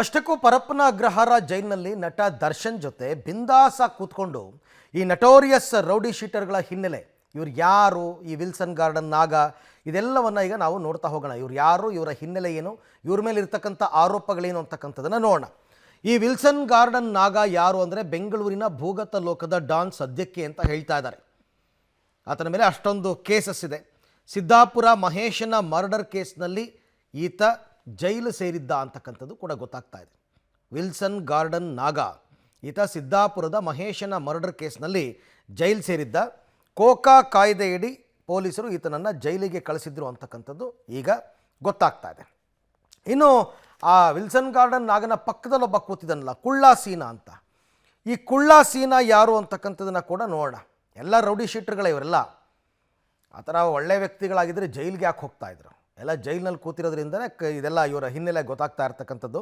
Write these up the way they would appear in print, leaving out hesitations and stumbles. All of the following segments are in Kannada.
ಅಷ್ಟಕ್ಕೂ ಪರಪ್ಪನ ಅಗ್ರಹಾರ ಜೈಲಿನಲ್ಲಿ ನಟ ದರ್ಶನ್ ಜೊತೆ ಬಿಂದಾಸ ಕೂತ್ಕೊಂಡು ಈ ನಟೋರಿಯಸ್ ರೌಡಿ ಶೀಟರ್ಗಳ ಹಿನ್ನೆಲೆ ಇವ್ರು ಯಾರು, ಈ ವಿಲ್ಸನ್ ಗಾರ್ಡನ್ ನಾಗ, ಇದೆಲ್ಲವನ್ನು ಈಗ ನಾವು ನೋಡ್ತಾ ಹೋಗೋಣ. ಇವ್ರು ಯಾರು, ಇವರ ಹಿನ್ನೆಲೆ ಏನು, ಇವ್ರ ಮೇಲೆ ಇರ್ತಕ್ಕಂಥ ಆರೋಪಗಳೇನು ಅಂತಕ್ಕಂಥದ್ದನ್ನು ನೋಡೋಣ. ಈ ವಿಲ್ಸನ್ ಗಾರ್ಡನ್ ನಾಗ ಯಾರು ಅಂದರೆ ಬೆಂಗಳೂರಿನ ಭೂಗತ ಲೋಕದ ಡಾನ್ ಸದ್ಯಕ್ಕೆ ಅಂತ ಹೇಳ್ತಾ ಇದ್ದಾರೆ. ಆತನ ಮೇಲೆ ಅಷ್ಟೊಂದು ಕೇಸಸ್ ಇದೆ. ಸಿದ್ದಾಪುರ ಮಹೇಶನ ಮರ್ಡರ್ ಕೇಸ್ನಲ್ಲಿ ಈತ ಜೈಲು ಸೇರಿದ್ದ ಅಂತಕ್ಕಂಥದ್ದು ಕೂಡ ಗೊತ್ತಾಗ್ತಾ ಇದೆ. ವಿಲ್ಸನ್ ಗಾರ್ಡನ್ ನಾಗ ಈತ ಸಿದ್ದಾಪುರದ ಮಹೇಶನ ಮರ್ಡರ್ ಕೇಸ್ನಲ್ಲಿ ಜೈಲು ಸೇರಿದ್ದ. ಕೋಕಾ ಕಾಯ್ದೆಯಡಿ ಪೊಲೀಸರು ಈತನನ್ನು ಜೈಲಿಗೆ ಕಳಿಸಿದ್ರು ಅಂತಕ್ಕಂಥದ್ದು ಈಗ ಗೊತ್ತಾಗ್ತಾ ಇದೆ. ಇನ್ನು ಆ ವಿಲ್ಸನ್ ಗಾರ್ಡನ್ ನಾಗನ ಪಕ್ಕದಲ್ಲೊಬ್ಬ ಕೂತಿದ್ದಾನಲ್ಲ, ಕುಳ್ಳಾ ಸೀನಾ ಅಂತ. ಈ ಕುಳ್ಳಾ ಸೀನಾ ಯಾರು ಅಂತಕ್ಕಂಥದ್ದನ್ನು ಕೂಡ ನೋಡೋಣ. ಎಲ್ಲ ರೌಡಿ ಶೀಟರ್ಗಳೇ ಇವರೆಲ್ಲ. ಆ ಥರ ಒಳ್ಳೆ ವ್ಯಕ್ತಿಗಳಾಗಿದ್ದರೆ ಜೈಲಿಗೆ ಯಾಕೆ ಹೋಗ್ತಾ ಇದ್ರು? ಎಲ್ಲ ಜೈಲಿನಲ್ಲಿ ಕೂತಿರೋದ್ರಿಂದನೇ ಇದೆಲ್ಲ ಇವರ ಹಿನ್ನೆಲೆ ಗೊತ್ತಾಗ್ತಾ ಇರ್ತಕ್ಕಂಥದ್ದು.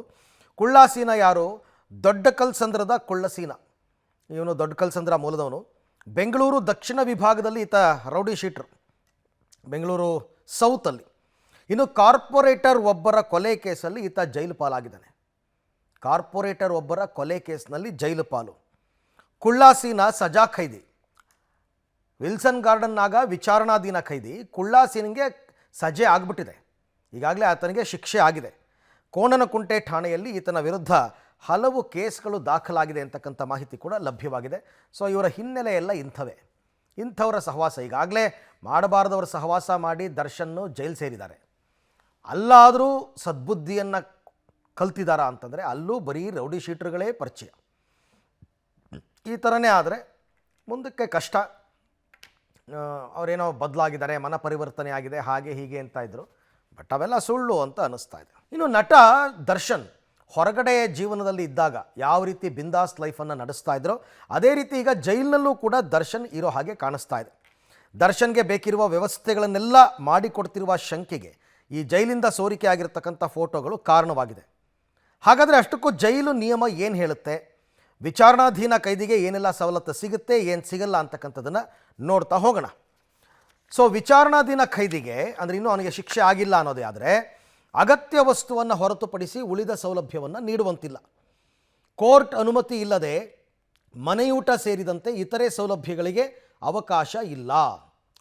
ಕುಳ್ಳಾ ಸೀನಾ ಯಾರು? ದೊಡ್ಡ ಕಲ್ಸಂದ್ರದ ಕುಳ್ಳ ಸೀನಾ. ಇವನು ದೊಡ್ಡ ಕಲ್ಸಂದ್ರ ಮೂಲದವನು. ಬೆಂಗಳೂರು ದಕ್ಷಿಣ ವಿಭಾಗದಲ್ಲಿ ಈತ ರೌಡಿ ಶೀಟ್ರು, ಬೆಂಗಳೂರು ಸೌತಲ್ಲಿ. ಇನ್ನು ಕಾರ್ಪೊರೇಟರ್ ಒಬ್ಬರ ಕೊಲೆ ಕೇಸಲ್ಲಿ ಈತ ಜೈಲು ಪಾಲಾಗಿದ್ದಾನೆ. ಕಾರ್ಪೊರೇಟರ್ ಒಬ್ಬರ ಕೊಲೆ ಕೇಸ್ನಲ್ಲಿ ಜೈಲು ಪಾಲು. ಕುಳ್ಳಾ ಸೀನಾ ಸಜಾ ಖೈದಿ. ವಿಲ್ಸನ್ ಗಾರ್ಡನ್ ನಾಗ ವಿಚಾರಣಾಧೀನ ಖೈದಿ. ಕುಳ್ಳಾ ಸೀನಿಗೆ ಸಜೆ ಆಗಿಬಿಟ್ಟಿದೆ. ಈಗಾಗಲೇ ಆತನಿಗೆ ಶಿಕ್ಷೆ ಆಗಿದೆ. ಕೋಣನಕುಂಟೆ ಠಾಣೆಯಲ್ಲಿ ಈತನ ವಿರುದ್ಧ ಹಲವು ಕೇಸ್ಗಳು ದಾಖಲಾಗಿದೆ ಅಂತಕ್ಕಂಥ ಮಾಹಿತಿ ಕೂಡ ಲಭ್ಯವಾಗಿದೆ. ಸೊ ಇವರ ಹಿನ್ನೆಲೆ ಎಲ್ಲ ಇಂಥವರ ಸಹವಾಸ. ಈಗಾಗಲೇ ಮಾಡಬಾರ್ದವರ ಸಹವಾಸ ಮಾಡಿ ದರ್ಶನ್ನು ಜೈಲು ಸೇರಿದ್ದಾರೆ. ಅಲ್ಲಾದರೂ ಸದ್ಬುದ್ಧಿಯನ್ನು ಕಲ್ತಿದ್ದಾರ ಅಂತಂದರೆ ಅಲ್ಲೂ ಬರೀ ರೌಡಿ ಶೀಟರ್ಗಳೇ ಪರಿಚಯ. ಈ ಥರನೇ ಆದರೆ ಮುಂದಕ್ಕೆ ಕಷ್ಟ. ಅವರೇನೋ ಬದಲಾಗಿದ್ದಾರೆ, ಮನ ಪರಿವರ್ತನೆ ಆಗಿದೆ, ಹಾಗೆ ಹೀಗೆ ಅಂತ ಇದ್ದರು. ಬಟ್ ಅವೆಲ್ಲ ಸುಳ್ಳು ಅಂತ ಅನ್ನಿಸ್ತಾ ಇದೆ. ಇನ್ನು ನಟ ದರ್ಶನ್ ಹೊರಗಡೆ ಜೀವನದಲ್ಲಿ ಇದ್ದಾಗ ಯಾವ ರೀತಿ ಬಿಂದಾಸ್ ಲೈಫನ್ನು ನಡೆಸ್ತಾ ಇದ್ರೋ ಅದೇ ರೀತಿ ಈಗ ಜೈಲಿನಲ್ಲೂ ಕೂಡ ದರ್ಶನ್ ಇರೋ ಹಾಗೆ ಕಾಣಿಸ್ತಾ ಇದೆ. ದರ್ಶನ್ಗೆ ಬೇಕಿರುವ ವ್ಯವಸ್ಥೆಗಳನ್ನೆಲ್ಲ ಮಾಡಿಕೊಡ್ತಿರುವ ಶಂಕೆಗೆ ಈ ಜೈಲಿಂದ ಸೋರಿಕೆ ಆಗಿರ್ತಕ್ಕಂಥ ಫೋಟೋಗಳು ಕಾರಣವಾಗಿದೆ. ಹಾಗಾದರೆ ಅಷ್ಟಕ್ಕೂ ಜೈಲು ನಿಯಮ ಏನು ಹೇಳುತ್ತೆ, ವಿಚಾರಣಾಧೀನ ಕೈದಿಗೆ ಏನೆಲ್ಲ ಸವಲತ್ತು ಸಿಗುತ್ತೆ, ಏನು ಸಿಗಲ್ಲ ಅಂತಕ್ಕಂಥದ್ದನ್ನು ನೋಡ್ತಾ ಹೋಗೋಣ. ಸೊ ವಿಚಾರಣಾಧೀನ ಖೈದಿಗೆ ಅಂದರೆ ಇನ್ನೂ ಅವನಿಗೆ ಶಿಕ್ಷೆ ಆಗಿಲ್ಲ ಅನ್ನೋದೇ ಆದರೆ ಅಗತ್ಯ ವಸ್ತುವನ್ನು ಹೊರತುಪಡಿಸಿ ಉಳಿದ ಸೌಲಭ್ಯವನ್ನು ನೀಡುವಂತಿಲ್ಲ. ಕೋರ್ಟ್ ಅನುಮತಿ ಇಲ್ಲದೆ ಮನೆಯೂಟ ಸೇರಿದಂತೆ ಇತರೆ ಸೌಲಭ್ಯಗಳಿಗೆ ಅವಕಾಶ ಇಲ್ಲ.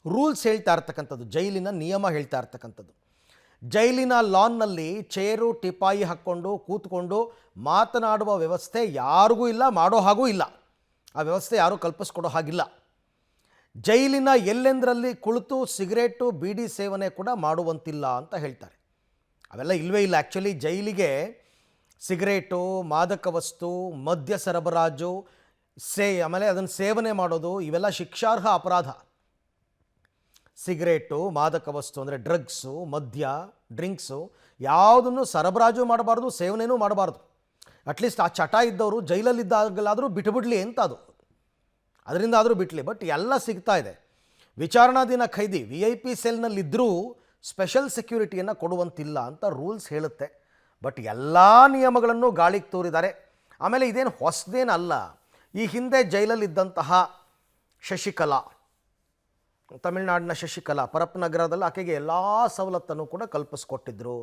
ರೂಲ್ಸ್ ಹೇಳ್ತಾ ಇರ್ತಕ್ಕಂಥದ್ದು, ಜೈಲಿನ ನಿಯಮ ಹೇಳ್ತಾ ಇರ್ತಕ್ಕಂಥದ್ದು. ಜೈಲಿನ ಲಾನ್ನಲ್ಲಿ ಚೇರು ಟಿಪಾಯಿ ಹಾಕ್ಕೊಂಡು ಕೂತ್ಕೊಂಡು ಮಾತನಾಡುವ ವ್ಯವಸ್ಥೆ ಯಾರಿಗೂ ಇಲ್ಲ, ಮಾಡೋ ಹಾಗೂ ಇಲ್ಲ. ಆ ವ್ಯವಸ್ಥೆ ಯಾರೂ ಕಲ್ಪಿಸ್ಕೊಡೋ ಹಾಗಿಲ್ಲ. ಜೈಲಿನ ಎಲ್ಲೆಂದರಲ್ಲಿ ಕುಳಿತು ಸಿಗರೇಟು ಬೀಡಿ ಸೇವನೆ ಕೂಡ ಮಾಡುವಂತಿಲ್ಲ ಅಂತ ಹೇಳ್ತಾರೆ. ಅವೆಲ್ಲ ಇಲ್ಲವೇ ಇಲ್ಲ. ಆ್ಯಕ್ಚುಲಿ ಜೈಲಿಗೆ ಸಿಗರೇಟು, ಮಾದಕ ವಸ್ತು, ಮದ್ಯ ಸರಬರಾಜು, ಆಮೇಲೆ ಅದನ್ನು ಸೇವನೆ ಮಾಡೋದು ಇವೆಲ್ಲ ಶಿಕ್ಷಾರ್ಹ ಅಪರಾಧ. ಸಿಗರೇಟು, ಮಾದಕ ವಸ್ತು ಅಂದರೆ ಡ್ರಗ್ಸು, ಮದ್ಯ, ಡ್ರಿಂಕ್ಸು ಯಾವುದನ್ನು ಸರಬರಾಜು ಮಾಡಬಾರ್ದು, ಸೇವನೆಯೂ ಮಾಡಬಾರ್ದು. ಅಟ್ಲೀಸ್ಟ್ ಆ ಚಟ ಇದ್ದವರು ಜೈಲಲ್ಲಿದ್ದಾಗಲಾದರೂ ಬಿಟ್ಟುಬಿಡಲಿ ಅಂತ, ಅದರಿಂದ ಆದರೂ ಬಿಟ್ಟಲಿ. ಬಟ್ ಎಲ್ಲ ಸಿಗ್ತಾ ಇದೆ. ವಿಚಾರಣಾಧೀನ ಖೈದಿ VIP ಸೆಲ್ನಲ್ಲಿದ್ದರೂ ಸ್ಪೆಷಲ್ ಸೆಕ್ಯೂರಿಟಿಯನ್ನು ಕೊಡುವಂತಿಲ್ಲ ಅಂತ ರೂಲ್ಸ್ ಹೇಳುತ್ತೆ. ಬಟ್ ಎಲ್ಲ ನಿಯಮಗಳನ್ನು ಗಾಳಿಗೆ ತೋರಿದ್ದಾರೆ. ಆಮೇಲೆ ಇದೇನು ಹೊಸದೇನಲ್ಲ. ಈ ಹಿಂದೆ ಜೈಲಲ್ಲಿದ್ದಂತಹ ಶಶಿಕಲಾ, ತಮಿಳುನಾಡಿನ ಶಶಿಕಲಾ, ಪರಪ್ಪನಗರದಲ್ಲಿ ಆಕೆಗೆ ಎಲ್ಲ ಸವಲತ್ತನ್ನು ಕೂಡ ಕಲ್ಪಿಸ್ಕೊಟ್ಟಿದ್ರು.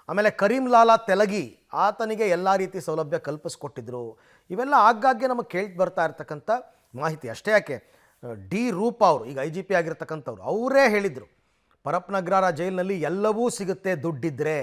ಆಮೇಲೆ ಕರೀಂ ಲಾಲಾ ತೆಲಗಿ, ಆತನಿಗೆ ಎಲ್ಲ ರೀತಿ ಸೌಲಭ್ಯ ಕಲ್ಪಿಸ್ಕೊಟ್ಟಿದ್ರು. ಇವೆಲ್ಲ ಆಗಾಗ್ಗೆ ನಮಗೆ ಕೇಳಿ ಬರ್ತಾ ಇರ್ತಕ್ಕಂಥ ಮಾಹಿತಿ. ಅಷ್ಟೇ ಯಾಕೆ, ಡಿ ರೂಪ ಅವರು ಈಗ IGP ಆಗಿರ್ತಕ್ಕಂಥವ್ರು ಅವರೇ ಹೇಳಿದರು, ಪರಪ್ಪನಗರ ಜೈಲಿನಲ್ಲಿ ಎಲ್ಲವೂ ಸಿಗುತ್ತೆ ದುಡ್ಡಿದ್ರೆ.